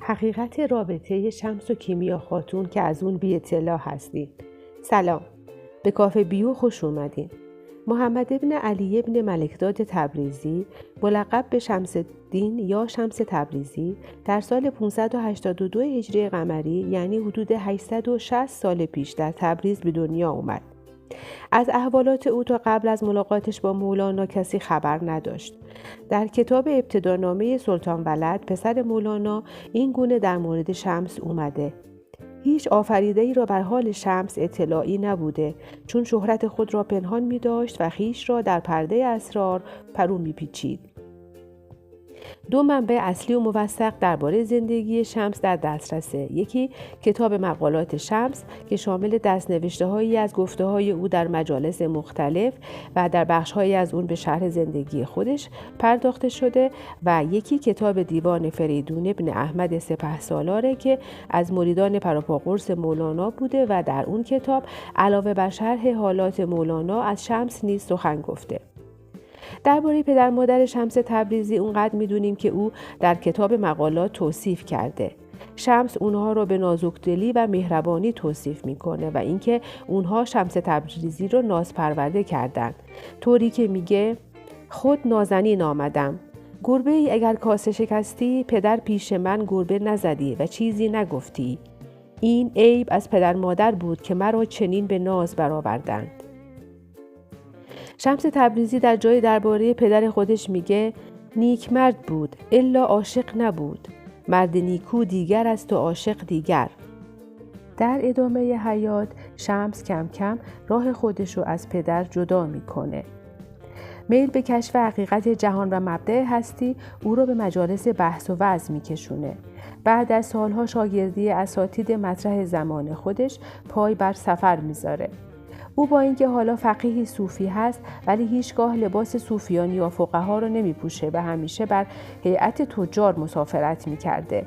حقیقت رابطه شمس و کیمیا خاتون که از اون بی اطلاع هستید. سلام، به کافه بیو خوش اومدین. محمد ابن علی ابن ملکداد تبریزی ملقب به شمس الدین یا شمس تبریزی در سال 582 هجری قمری یعنی حدود 860 سال پیش در تبریز به دنیا اومد. از احوالات او تا قبل از ملاقاتش با مولانا کسی خبر نداشت. در کتاب ابتدانامه سلطان ولد پسر مولانا این گونه در مورد شمس اومده: هیچ آفریده‌ای را بر حال شمس اطلاعی نبوده، چون شهرت خود را پنهان می داشت و خویش را در پرده اسرار فرو می پیچید. دو منبع اصلی و موثق درباره زندگی شمس در دسترسه. یکی کتاب مقالات شمس که شامل دست‌نوشته‌هایی از گفته‌های او در مجالس مختلف و در بخش‌هایی از اون به شرح زندگی خودش پرداخته شده، و یکی کتاب دیوان فریدون ابن احمد سپهسالاره که از مریدان پروپاقرص مولانا بوده و در اون کتاب علاوه بر شرح حالات مولانا از شمس نیز سخن گفته. درباره پدر مادر شمس تبریزی اونقدر میدونیم که او در کتاب مقالات توصیف کرده. شمس اونها رو به نازکدلی و مهربانی توصیف میکنه و اینکه اونها شمس تبریزی رو نازپرورده کردن، طوری که میگه: خود نازنین آمدم، گربه ای اگر کاسه شکستی، پدر پیش من گربه نزدی و چیزی نگفتی. این عیب از پدر مادر بود که مرا چنین به ناز برآوردند. شمس تبریزی در جای درباره پدر خودش میگه: نیک مرد بود الا عاشق نبود، مرد نیکو دیگر است و عاشق دیگر. در ادامه حیات شمس کم کم راه خودش رو از پدر جدا میکنه. میل به کشف حقیقت جهان و مبدأ هستی او رو به مجالس بحث و وعظ میکشونه. بعد از سالها شاگردی اساتید مطرح زمان خودش پای بر سفر میذاره. او با اینکه حالا فقیهی صوفی هست ولی هیچگاه لباس صوفیان یا فقها رو نمی پوشه و همیشه بر هیئت تجار مسافرت می کرده.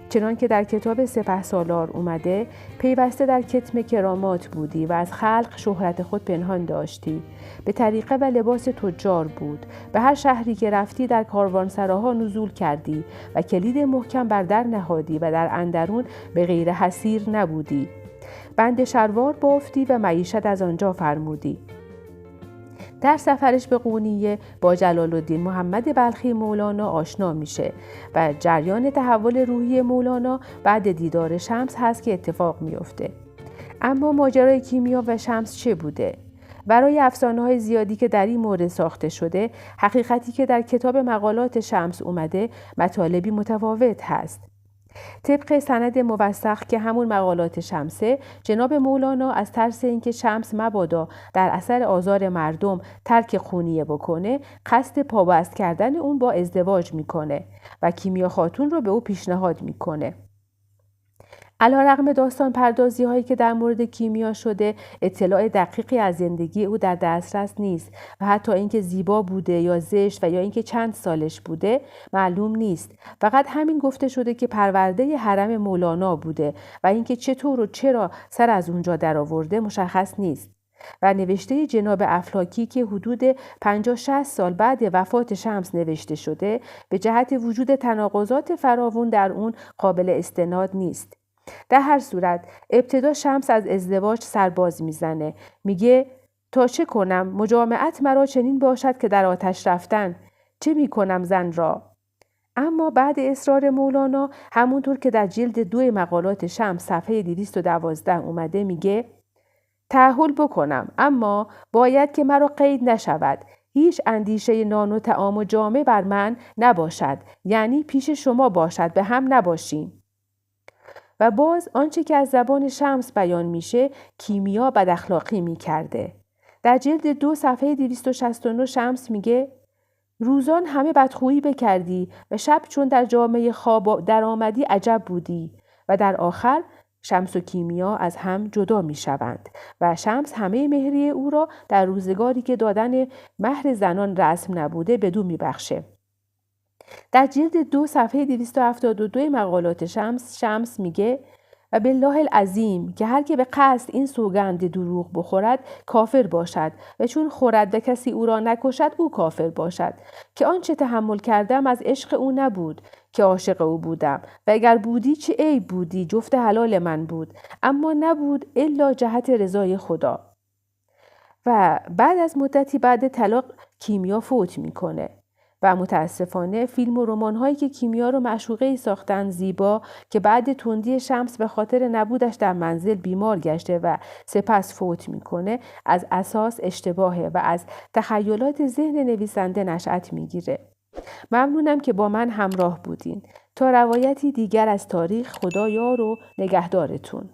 چنان که در کتاب سپهسالار اومده: پیوسته در کتم کرامات بودی و از خلق شهرت خود پنهان داشتی. به طریقه و لباس تجار بود. به هر شهری که رفتی در کاروانسراها نزول کردی و کلید محکم بر در نهادی و در اندرون به غیر حسیر نبودی. بند شروار بافتی و معیشت از آنجا فرمودی. در سفرش به قونیه با جلال الدین محمد بلخی مولانا آشنا میشه و جریان تحول روحی مولانا بعد دیدار شمس هست که اتفاق میفته. اما ماجرای کیمیا و شمس چه بوده؟ برای افسانه‌های زیادی که در این مورد ساخته شده، حقیقتی که در کتاب مقالات شمس اومده مطالبی متفاوت هست. طبق سند موثق که همون مقالات شمسه، جناب مولانا از ترس اینکه شمس مبادا در اثر آزار مردم ترک قونیه بکنه، قصد پابست کردن اون با ازدواج میکنه و کیمیا خاتون رو به او پیشنهاد میکنه. علیرغم داستان پردازی هایی که در مورد کیمیا شده، اطلاع دقیقی از زندگی او در دسترس نیست و حتی اینکه زیبا بوده یا زشت و یا اینکه چند سالش بوده معلوم نیست. فقط همین گفته شده که پرورده حرم مولانا بوده و اینکه چطور و چرا سر از اونجا در آورده مشخص نیست. و نوشته جناب افلاکی که حدود 50-60 سال بعد وفات شمس نوشته شده، به جهت وجود تناقضات فراوان در اون قابل استناد نیست. در هر صورت ابتدا شمس از ازدواج سرباز میزنه. میگه: تا چه کنم مجامعت مرا چنین باشد که در آتش رفتن، چه میکنم زن را؟ اما بعد اصرار مولانا، همونطور که در جلد 2 مقالات شمس صفحه 212 اومده، میگه: تعهل بکنم اما باید که مرا قید نشود، هیچ اندیشه نان و طعام و جامه بر من نباشد، یعنی پیش شما باشد، به هم نباشیم. و باز آنچه که از زبان شمس بیان میشه کیمیا بد اخلاقی میکرده. در جلد 2 صفحه 269 شمس میگه: روزان همه بدخویی بکردی و شب چون در جامعه خواب در آمدی عجب بودی. و در آخر شمس و کیمیا از هم جدا میشوند و شمس همه مهریه او را در روزگاری که دادن مهر زنان رسم نبوده بدو میبخشه. در جلد 2 صفحه 272 مقالات شمس میگه: و بالله العظیم که هر که به قصد این سوگند دروغ بخورد کافر باشد و چون خورد و کسی او را نکشد او کافر باشد که آنچه تحمل کردم از عشق او نبود که عاشق او بودم و اگر بودی چه عیب بودی، جفت حلال من بود، اما نبود الا جهت رضای خدا. و بعد از مدتی بعد طلاق کیمیا فوت میکنه و متاسفانه فیلم و رمان هایی که کیمیا رو معشوقه ساختن، زیبا که بعد تندی شمس به خاطر نبودش در منزل بیمار گشته و سپس فوت میکنه، از اساس اشتباهه و از تخیلات ذهن نویسنده نشأت میگیره. ممنونم که با من همراه بودین. تا روایتی دیگر از تاریخ، خدا یار و نگهدارتون.